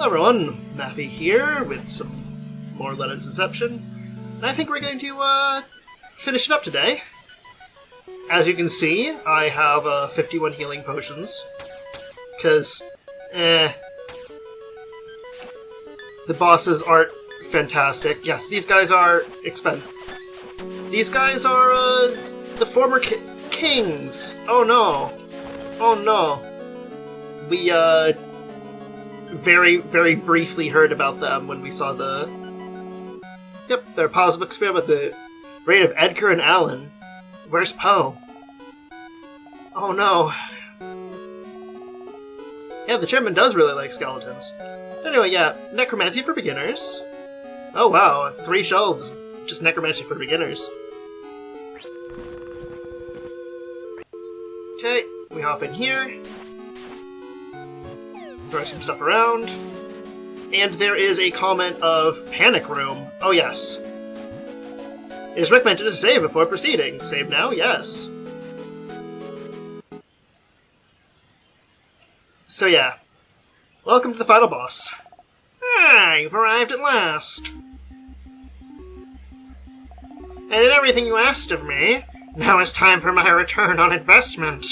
Hello everyone, Mappy here with some more Lenna's Inception, and I think we're going to finish it up today. As you can see, I have 51 healing potions, because, the bosses aren't fantastic. Yes, these guys are expensive. These guys are, the former kings. Oh no. Oh no. We, very, very briefly heard about them when we saw their positive experiment with the reign of Edgar and Alan. Where's Poe? Oh no. Yeah, the chairman does really like skeletons. Anyway, yeah, necromancy for beginners. Oh wow, 3 shelves, just necromancy for beginners. Okay, we hop in here. Throw some stuff around. And there is a comment of Panic Room. Oh yes. It is recommended to save before proceeding. Save now? Yes. So yeah. Welcome to the final boss. Ah, you've arrived at last. I did everything you asked of me. Now it's time for my return on investment.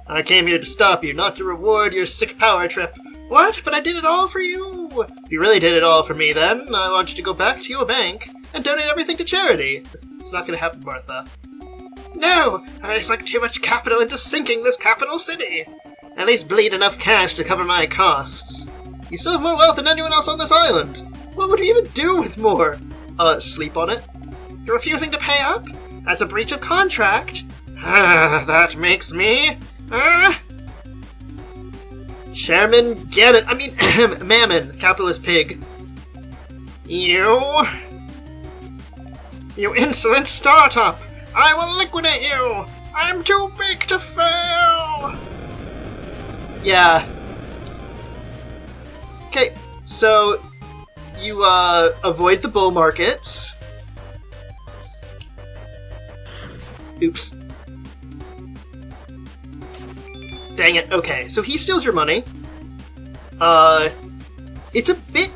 I came here to stop you, not to reward your sick power trip. What? But I did it all for you! If you really did it all for me, then I want you to go back to your bank and donate everything to charity. It's not gonna happen, Martha. No! I sunk too much capital into sinking this capital city. At least bleed enough cash to cover my costs. You still have more wealth than anyone else on this island. What would you even do with more? Sleep on it? You're refusing to pay up? That's a breach of contract. That makes me... Chairman Gannon, Mammon, capitalist pig. You insolent startup! I will liquidate you! I'm too big to fail! Yeah. Okay, so you avoid the bull markets. Oops. Dang it, okay, so he steals your money. It's a bit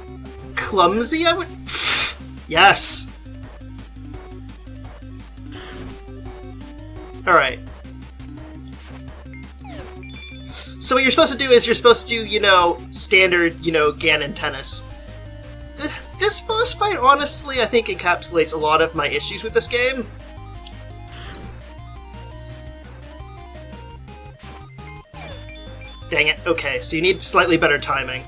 clumsy, I would... Yes! Alright. So what you're supposed to do is you're supposed to do, standard, Ganon tennis. This boss fight, honestly, I think encapsulates a lot of my issues with this game. Dang it, okay, so you need slightly better timing.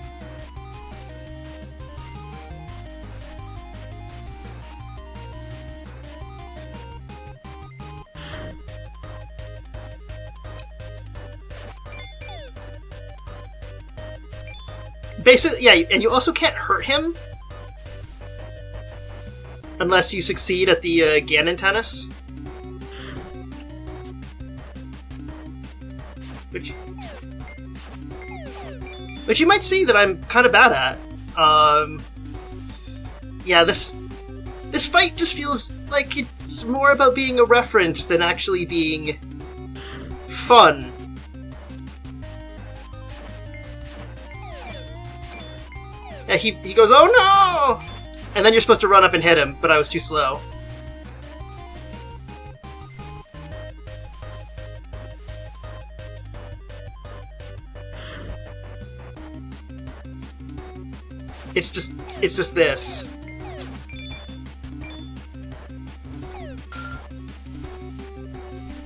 Basically, yeah, and you also can't hurt him unless you succeed at the Ganon tennis. Which you might see that I'm kind of bad at. Yeah, this fight just feels like it's more about being a reference than actually being fun. Yeah, he goes, oh no! And then you're supposed to run up and hit him, but I was too slow. It's just this.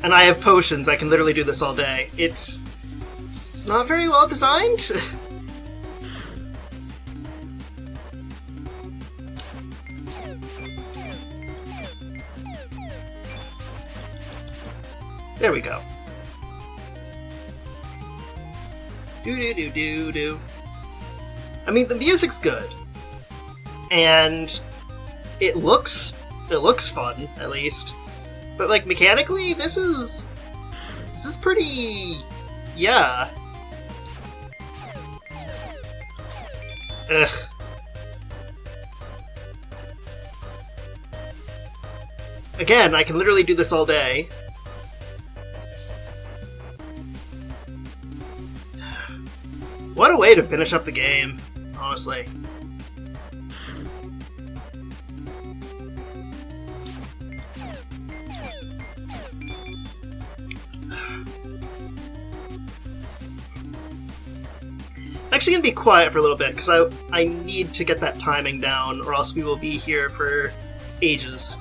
And I have potions, I can literally do this all day. It's not very well designed. There we go. Do. I mean, the music's good, and it looks fun, at least. But like mechanically, this is pretty, yeah. Ugh. Again, I can literally do this all day. What a way to finish up the game. honestly. I'm actually going to be quiet for a little bit, because I need to get that timing down, or else we will be here for ages.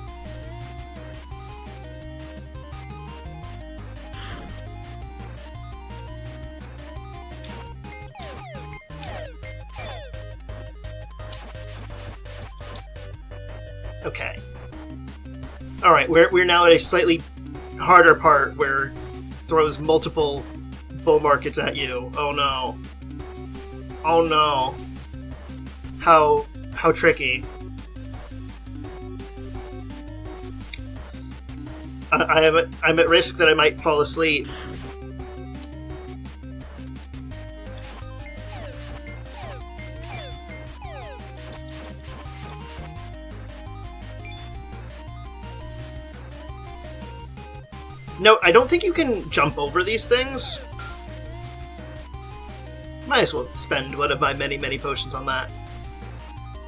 Okay. Alright, we're now at a slightly harder part where it throws multiple bull markets at you. Oh no. Oh no. How tricky. I'm at risk that I might fall asleep. No, I don't think you can jump over these things. Might as well spend one of my many, many potions on that.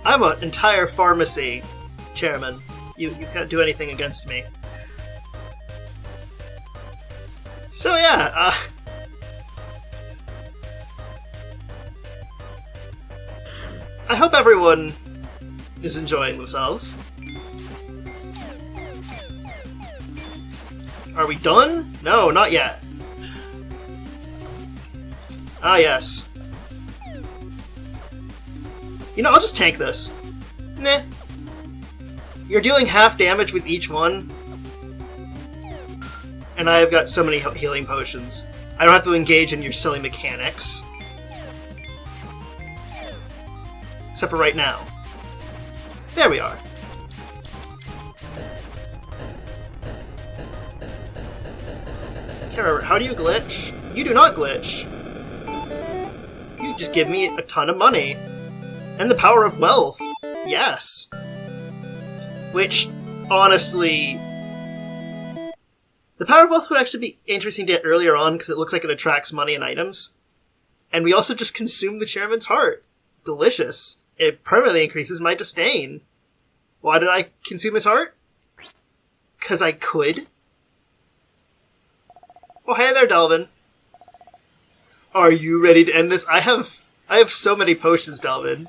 I'm an entire pharmacy, Chairman. You can't do anything against me. So yeah, I hope everyone is enjoying themselves. Are we done? No, not yet. Ah, yes. You know, I'll just tank this. Nah. You're dealing half damage with each one. And I've got so many healing potions. I don't have to engage in your silly mechanics. Except for right now. There we are. Can't remember, how do you glitch? You do not glitch. You just give me a ton of money. And the power of wealth. Yes. Which, honestly... The power of wealth would actually be interesting to get earlier on, because it looks like it attracts money and items. And we also just consume the chairman's heart. Delicious. It permanently increases my disdain. Why did I consume his heart? Because I could. Oh, hey there, Delvin. Are you ready to end this? I have so many potions, Delvin.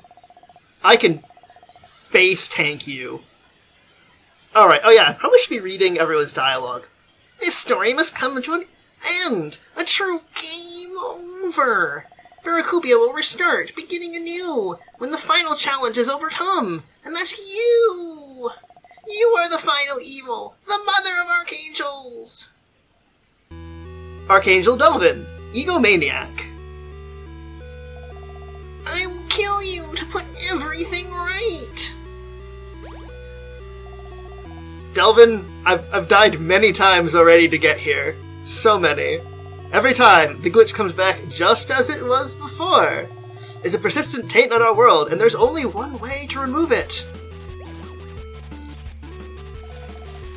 I can face tank you. Alright, oh yeah, I probably should be reading everyone's dialogue. This story must come to an end. A true game over. Barracuda will restart, beginning anew, when the final challenge is overcome. And that's you! You are the final evil, the mother of archangels! Archangel Delvin, egomaniac. I will kill you to put everything right! Delvin, I've died many times already to get here. So many. Every time, the glitch comes back just as it was before. It's a persistent taint on our world, and there's only one way to remove it.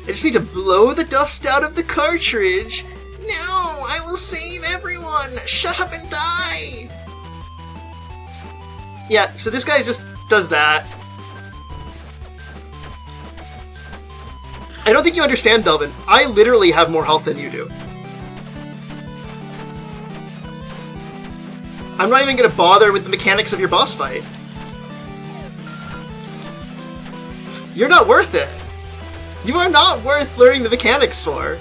I just need to blow the dust out of the cartridge. No, I will save everyone! Shut up and die! Yeah, so this guy just does that. I don't think you understand, Delvin. I literally have more health than you do. I'm not even going to bother with the mechanics of your boss fight. You're not worth it. You are not worth learning the mechanics for.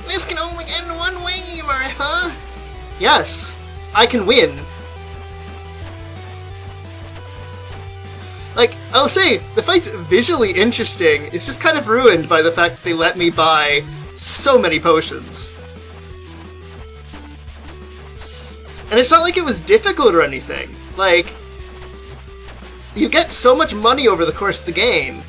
This can only end one way, Martha. Yes, I can win. Like, I'll say, the fight's visually interesting. It's just kind of ruined by the fact that they let me buy so many potions. And it's not like it was difficult or anything. Like, you get so much money over the course of the game.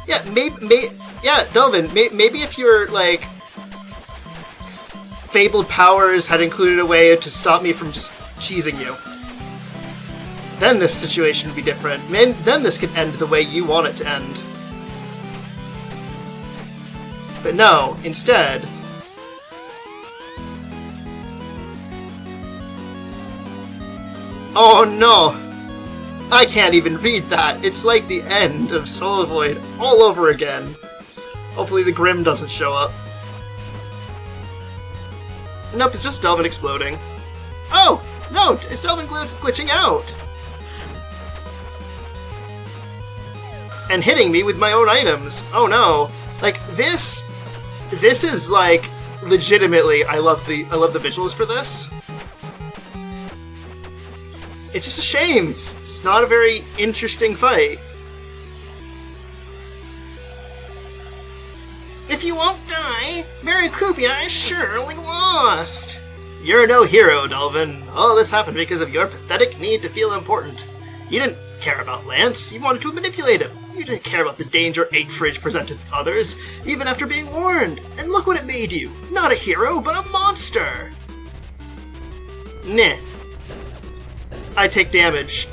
Yeah, yeah, Delvin, maybe if your, like, fabled powers had included a way to stop me from just cheesing you. then this situation would be different. Then this could end the way you want it to end. But no, instead... Oh no! I can't even read that. It's like the end of Soul Void all over again. Hopefully the Grim doesn't show up. Nope, it's just Delvin exploding. Oh! No! It's Delvin glitching out! And hitting me with my own items. Oh no. Like, this is, like, legitimately, I love the visuals for this. It's just a shame. It's not a very interesting fight. If you won't die, Barracuda is surely lost. You're no hero, Delvin. All this happened because of your pathetic need to feel important. You didn't care about Lance. You wanted to manipulate him. You didn't care about the danger 8-Fridge presented to others, even after being warned. And look what it made you. Not a hero, but a monster. Nah. I take damage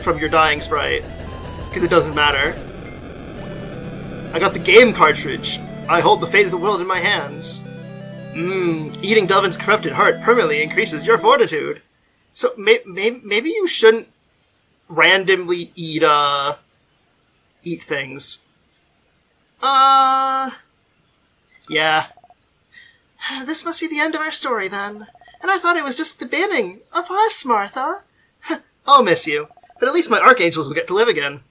from your dying sprite, because it doesn't matter. I got the game cartridge. I hold the fate of the world in my hands. Eating Delvin's corrupted heart permanently increases your fortitude. So maybe you shouldn't randomly eat things. Yeah. This must be the end of our story then. And I thought it was just the beginning of us, Martha. I'll miss you, but at least my archangels will get to live again.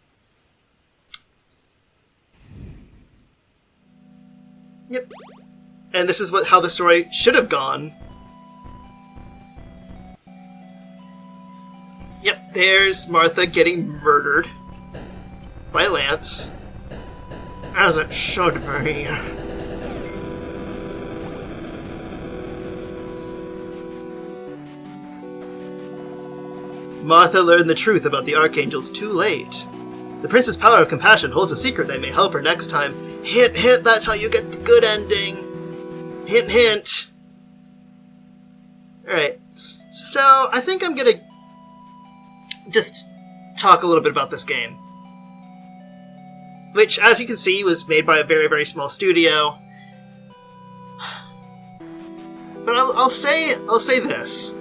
Yep. And this is how the story should have gone. Yep, there's Martha getting murdered by Lance. As it should be. Martha learned the truth about the Archangels too late. The Prince's power of compassion holds a secret that may help her next time. Hint, hint, that's how you get the good ending. Hint, hint. Alright, so I think I'm gonna just talk a little bit about this game. Which, as you can see, was made by a very, very small studio. But I'll say this.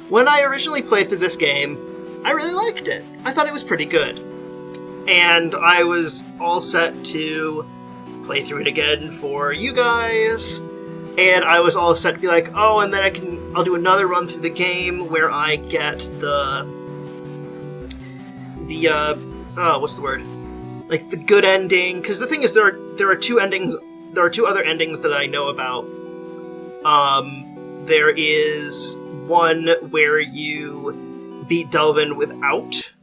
When I originally played through this game, I really liked it. I thought it was pretty good. And I was all set to play through it again for you guys. And I was all set to be like, oh, and then I'll do another run through the game where I get what's the word? Like the good ending. Because the thing is, there are two endings. There are two other endings that I know about. There is one where you beat Delvin without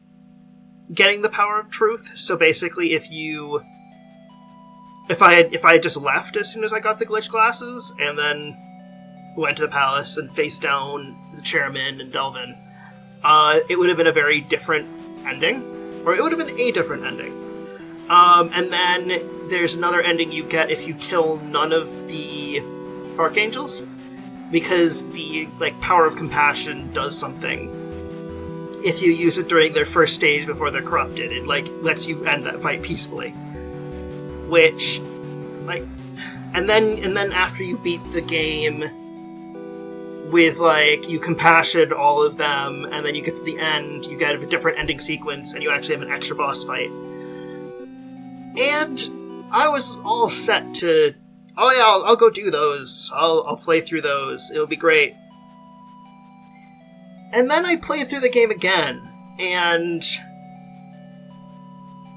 getting the power of truth. So basically, if I had just left as soon as I got the glitch glasses and then went to the palace and faced down the chairman and Delvin, it would have been a very different ending, or it would have been a different ending. And then there's another ending you get if you kill none of the archangels, because the power of compassion does something. If you use it during their first stage before they're corrupted, it lets you end that fight peacefully. Which, and then after you beat the game with you compassion all of them, and then you get to the end, you get a different ending sequence, and you actually have an extra boss fight. And I was all set to, oh yeah, I'll go do those. I'll play through those. It'll be great. And then I played through the game again, and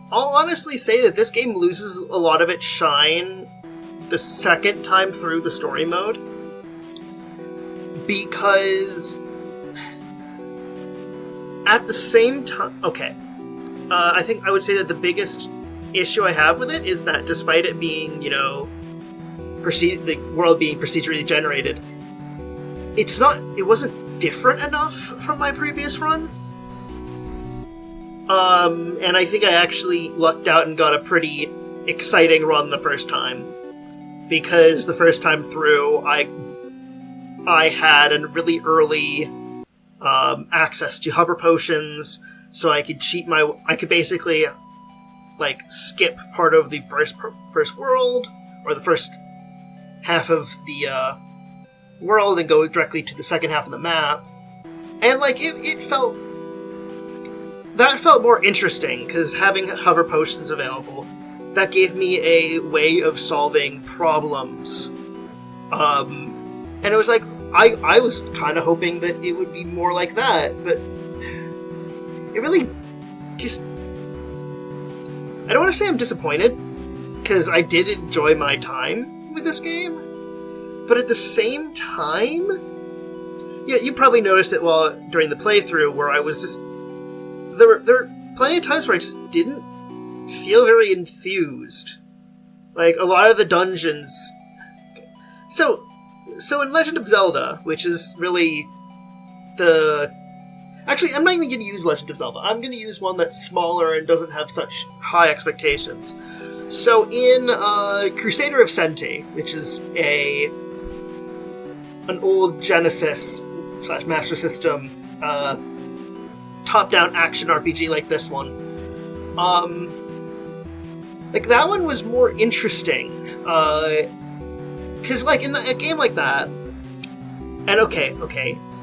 I'll honestly say that this game loses a lot of its shine the second time through the story mode, because at the same time, I think I would say that the biggest issue I have with it is that despite it being, the world being procedurally generated, it wasn't different enough from my previous run. And I think I actually lucked out and got a pretty exciting run the first time. Because the first time through, I had a really early access to hover potions, so I could basically, like, skip part of the first world, or the first half of the world, and go directly to the second half of the map. And, like, it felt... That felt more interesting, because having hover potions available, that gave me a way of solving problems. And it was like, I was kind of hoping that it would be more like that, but it really just... I don't want to say I'm disappointed, because I did enjoy my time with this game, but at the same time... Yeah, you probably noticed it during the playthrough, where I was just... There were plenty of times where I just didn't feel very enthused. Like, a lot of the dungeons... So in Legend of Zelda, which is really the... Actually, I'm not even going to use Legend of Zelda. I'm going to use one that's smaller and doesn't have such high expectations. So in Crusader of Senti, which is an old Genesis / Master System top-down action RPG like this one, like, that one was more interesting. Because, like, in a game like that, and okay,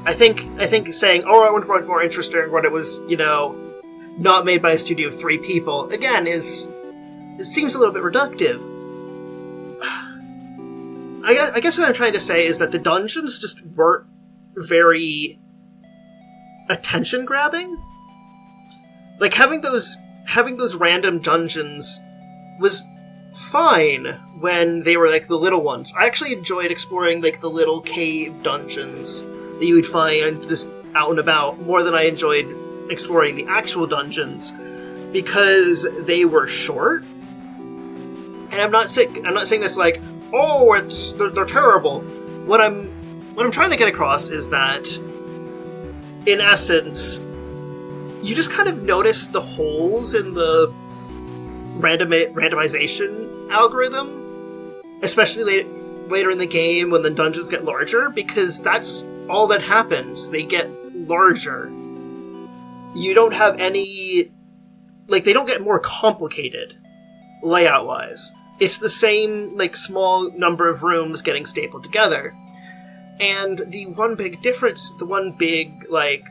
I think saying, oh, I want to more interesting when it was, not made by a studio of 3 people, again, it seems a little bit reductive. I guess what I'm trying to say is that the dungeons just weren't very attention-grabbing. Like, having those random dungeons was fine when they were, like, the little ones. I actually enjoyed exploring, like, the little cave dungeons that you would find just out and about more than I enjoyed exploring the actual dungeons, because they were short. And I'm not saying this like, oh, they're terrible. What I'm trying to get across is that, in essence, you just kind of notice the holes in the randomization algorithm, especially later in the game when the dungeons get larger, because that's all that happens. They get larger. You don't have any... Like, they don't get more complicated, layout-wise. It's the same, like, small number of rooms getting stapled together. And the one big difference, the one big, like,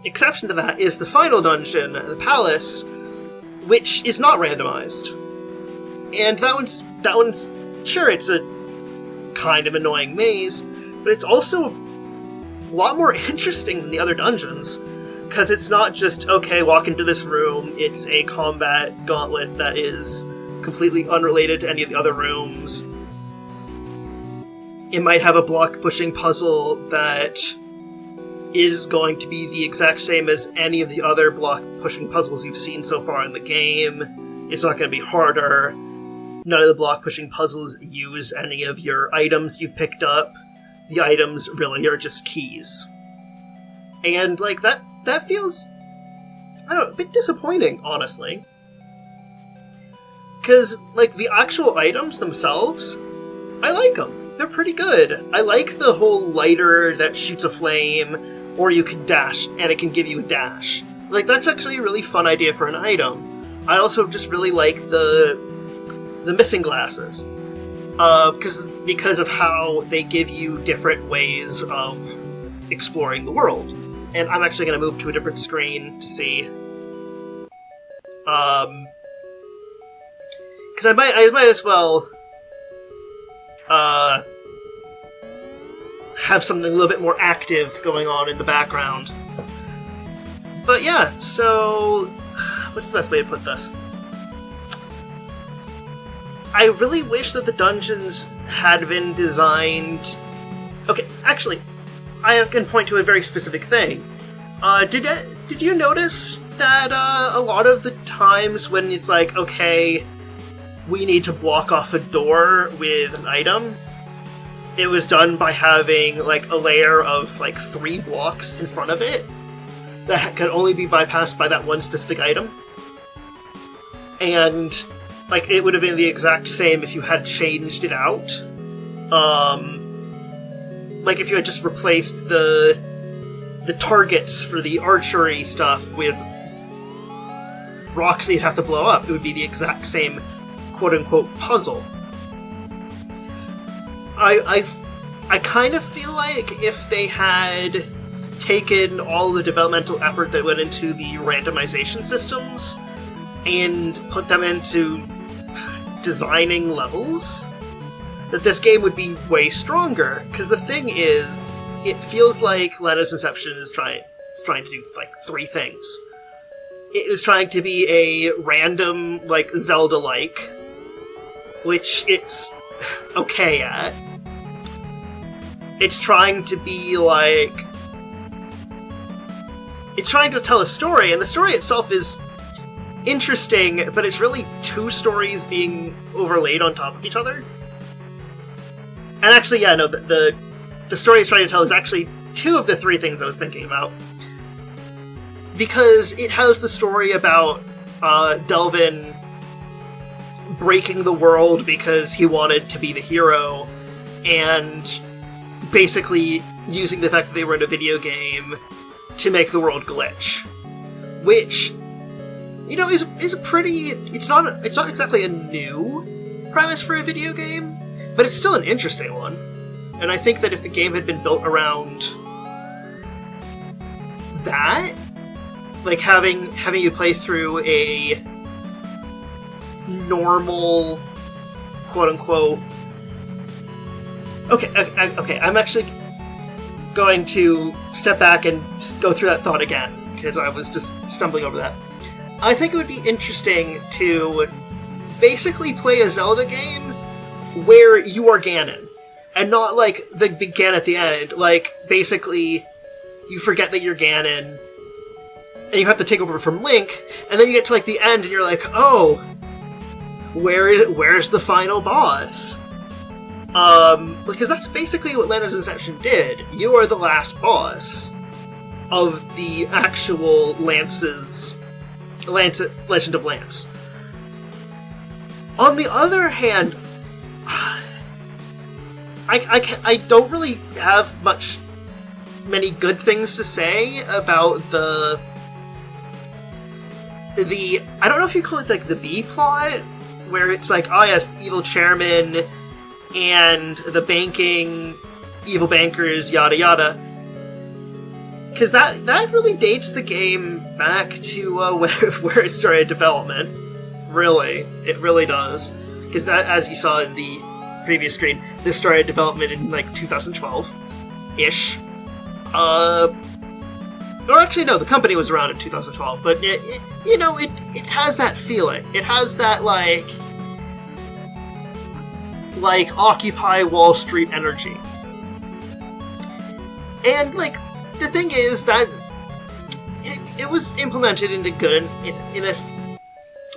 exception to that is the final dungeon, the palace, which is not randomized. And that one's sure, it's a kind of annoying maze, but it's also a lot more interesting than the other dungeons, because it's not just, okay, walk into this room, it's a combat gauntlet that is completely unrelated to any of the other rooms. It might have a block-pushing puzzle that is going to be the exact same as any of the other block-pushing puzzles you've seen so far in the game. It's not going to be harder. None of the block-pushing puzzles use any of your items you've picked up. The items really are just keys. And, like, that feels, I don't know, a bit disappointing, honestly. Because, like, the actual items themselves, I like them. They're pretty good. I like the whole lighter that shoots a flame, or you can dash, and it can give you a dash. Like, that's actually a really fun idea for an item. I also just really like the missing glasses. Because of how they give you different ways of exploring the world. And I'm actually going to move to a different screen to see. Because I might as well have something a little bit more active going on in the background. But yeah, so what's the best way to put this? I really wish that the dungeons had been designed... Okay, actually, I can point to a very specific thing. Did you notice that a lot of the times when it's like, okay, we need to block off a door with an item, it was done by having, like, a layer of, like, 3 blocks in front of it that could only be bypassed by that one specific item? And, like, it would have been the exact same if you had changed it out. Like, if you had just replaced the the targets for the archery stuff with rocks that you'd have to blow up. It would be the exact same quote-unquote puzzle. I kind of feel like if they had taken all the developmental effort that went into the randomization systems and put them into designing levels, that this game would be way stronger. Because the thing is, it feels like Lenna's Inception is trying to do like 3 things. It was trying to be a random, like, Zelda-like, which it's okay at. It's trying to be like... It's trying to tell a story, and the story itself is interesting, but it's really 2 stories being overlaid on top of each other. And actually, yeah, no, the story it's trying to tell is actually 2 of the 3 things I was thinking about. Because it has the story about Delvin breaking the world because he wanted to be the hero, and basically using the fact that they were in a video game to make the world glitch. Which, you know, is a pretty... It's not exactly a new premise for a video game, but it's still an interesting one. And I think that if the game had been built around that, like having you play through a normal, quote-unquote... Okay, I'm actually going to step back and just go through that thought again, because I was just stumbling over that. I think it would be interesting to basically play a Zelda game where you are Ganon, and not like the big Ganon at the end. Like, basically, you forget that you're Ganon, and you have to take over from Link, and then you get to like the end, and you're like, oh, where's the final boss? Because that's basically what Lenna's Inception did. You are the last boss of the actual Legend of Lance. On the other hand, I don't really have many good things to say about the I don't know if you call it like the B plot, where it's like, oh yes, the evil chairman and the banking evil bankers, yada yada. Because that really dates the game back to where it started development. Really, it really does. Because as you saw in the previous screen, this started development in like 2012-ish. Or actually, no, the company was around in 2012, but it has that feeling. It has that like Occupy Wall Street energy. And like, the thing is that it was implemented in a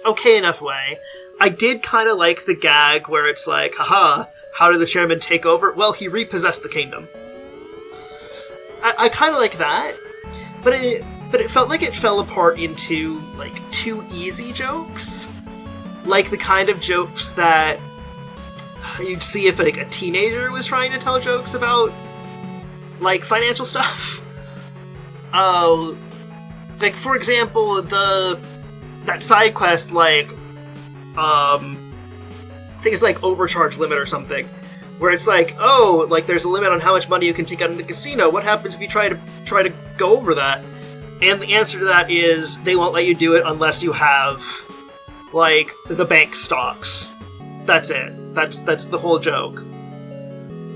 okay enough way. I did kind of like the gag where it's like, haha, how did the chairman take over? Well, he repossessed the kingdom. I kind of like that, but it felt like it fell apart into like too easy jokes, like the kind of jokes that you'd see if like a teenager was trying to tell jokes about like financial stuff. Like for example, that side quest, like things like overcharge limit or something, where it's like, oh, like there's a limit on how much money you can take out in the casino. What happens if you try to go over that? And the answer to that is they won't let you do it unless you have like the bank stocks. That's it. That's the whole joke.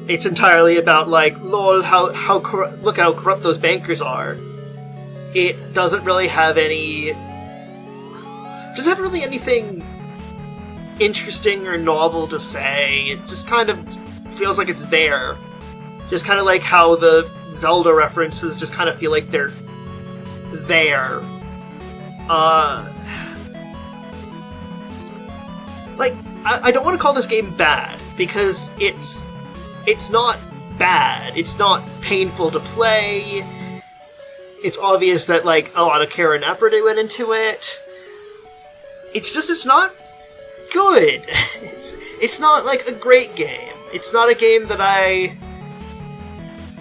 It's entirely about like, lol, look how corrupt those bankers are. It doesn't really have anything interesting or novel to say. It just kind of feels like it's there. Just kind of like how the Zelda references just kind of feel like they're there. Like, I don't want to call this game bad, because it's not bad. It's not painful to play. It's obvious that, like, a lot of care and effort went into it. It's not good. It's not, like, a great game. It's not a game that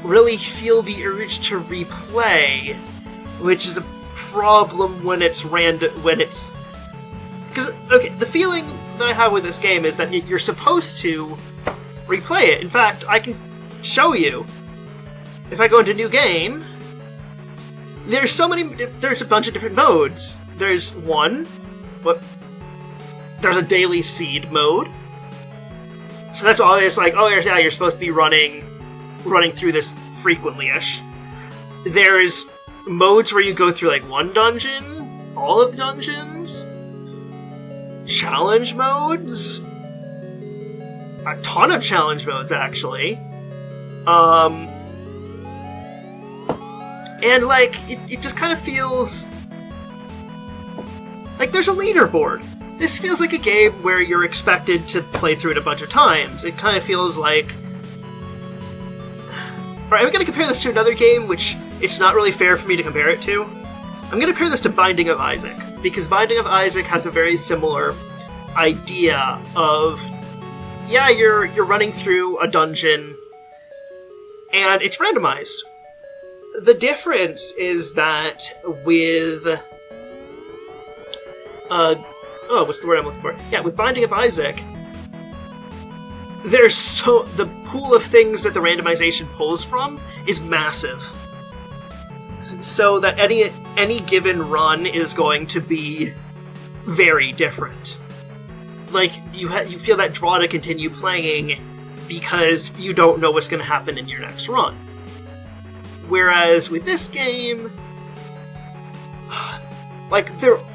really feel the urge to replay, which is a problem when it's random, because, okay, the feeling that I have with this game is that you're supposed to replay it. In fact, I can show you. If I go into new game, there's a bunch of different modes. There's there's a daily seed mode. So that's always like, oh yeah, you're supposed to be running through this frequently-ish. There's modes where you go through like one dungeon, all of the dungeons, challenge modes, a ton of challenge modes actually, and like it just kind of feels like there's a leaderboard. This feels like a game where you're expected to play through it a bunch of times. It kind of feels like... Alright, I'm going to compare this to another game, which it's not really fair for me to compare it to. I'm going to compare this to Binding of Isaac, because Binding of Isaac has a very similar idea of, yeah, you're running through a dungeon, and it's randomized. The difference is that with... what's the word I'm looking for? Yeah, with Binding of Isaac, the pool of things that the randomization pulls from is massive. So that any given run is going to be very different. Like, you feel that draw to continue playing because you don't know what's going to happen in your next run. Whereas with this game... Like,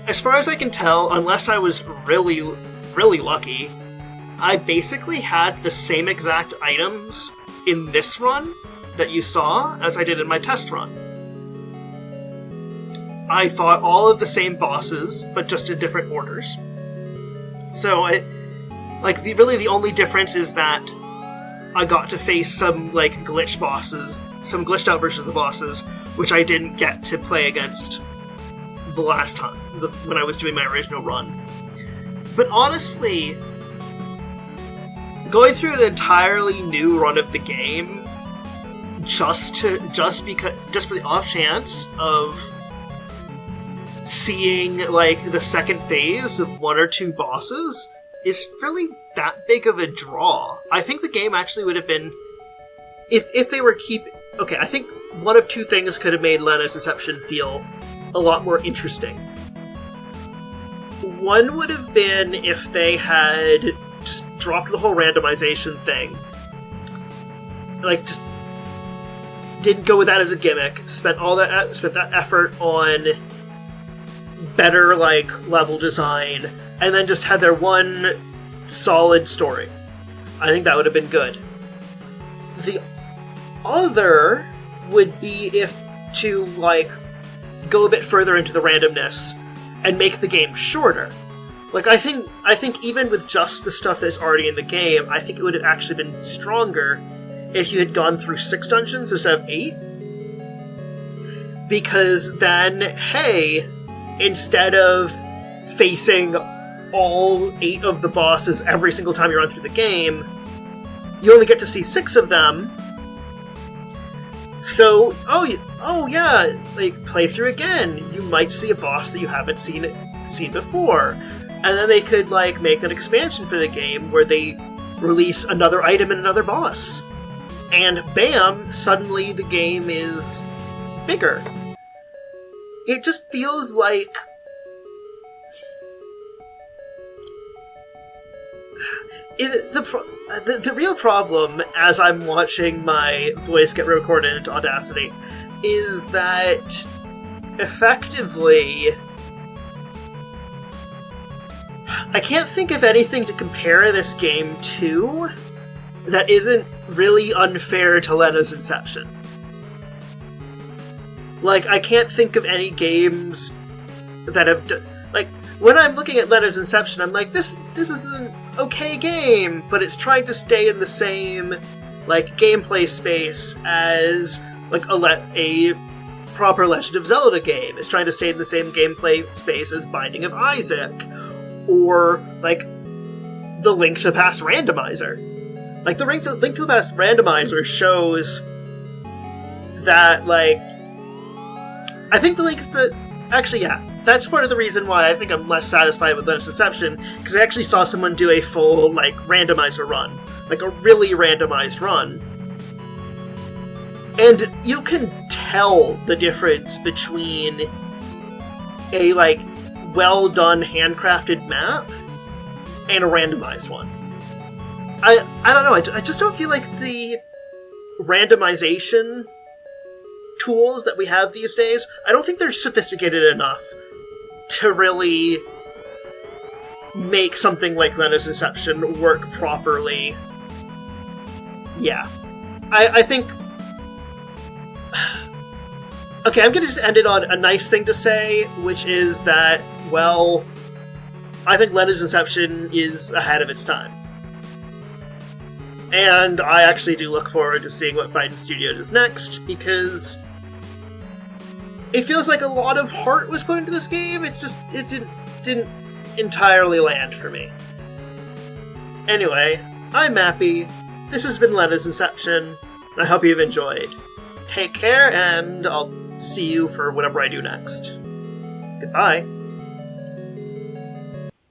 as far as I can tell, unless I was really, really lucky, I basically had the same exact items in this run that you saw as I did in my test run. I fought all of the same bosses, but just in different orders. So, really the only difference is that I got to face some, like, glitch bosses, some glitched out versions of the bosses, which I didn't get to play against the last time, when I was doing my original run. But honestly, going through an entirely new run of the game, just for the off chance of seeing, like, the second phase of one or two bosses, is really that big of a draw. I think the game actually would have been, if they were okay, I think one of two things could have made Lenna's Inception feel a lot more interesting. One would have been if they had just dropped the whole randomization thing. Like, just didn't go with that as a gimmick, spent that effort on better, like, level design, and then just had their one solid story. I think that would have been good. The other would be if to, like, go a bit further into the randomness and make the game shorter. Like, I think even with just the stuff that's already in the game, I think it would have actually been stronger if you had gone through 6 dungeons instead of 8. Because then, hey, instead of facing all 8 of the bosses every single time you run through the game, you only get to see 6 of them. So, oh yeah, like, play through again. You might see a boss that you haven't seen before. And then they could, like, make an expansion for the game where they release another item and another boss. And bam, suddenly the game is bigger. It just feels like... The real problem, as I'm watching my voice get recorded into Audacity, is that, effectively, I can't think of anything to compare this game to that isn't really unfair to Lenna's Inception. Like, I can't think of any games that have... Like, when I'm looking at Lenna's Inception, I'm like, this is an okay game, but it's trying to stay in the same, like, gameplay space as, like, a proper Legend of Zelda game. It's trying to stay in the same gameplay space as Binding of Isaac, or, like, the Link to the Past randomizer. Like, the Link to the Past randomizer shows that, like, I think the League, but actually, yeah, that's part of the reason why I think I'm less satisfied with Lenna's Inception, because I actually saw someone do a full, like, randomizer run. Like, a really randomized run. And you can tell the difference between a, like, well-done, handcrafted map and a randomized one. I don't know, I just don't feel like the randomization tools that we have these days, I don't think they're sophisticated enough to really make something like Lenna's Inception work properly. Yeah. I think... Okay, I'm gonna just end it on a nice thing to say, which is that, well, I think Lenna's Inception is ahead of its time. And I actually do look forward to seeing what Biden Studio does next, because it feels like a lot of heart was put into this game. It didn't entirely land for me. Anyway, I'm Mappy. This has been Lenna's Inception, and I hope you've enjoyed. Take care, and I'll see you for whatever I do next. Goodbye.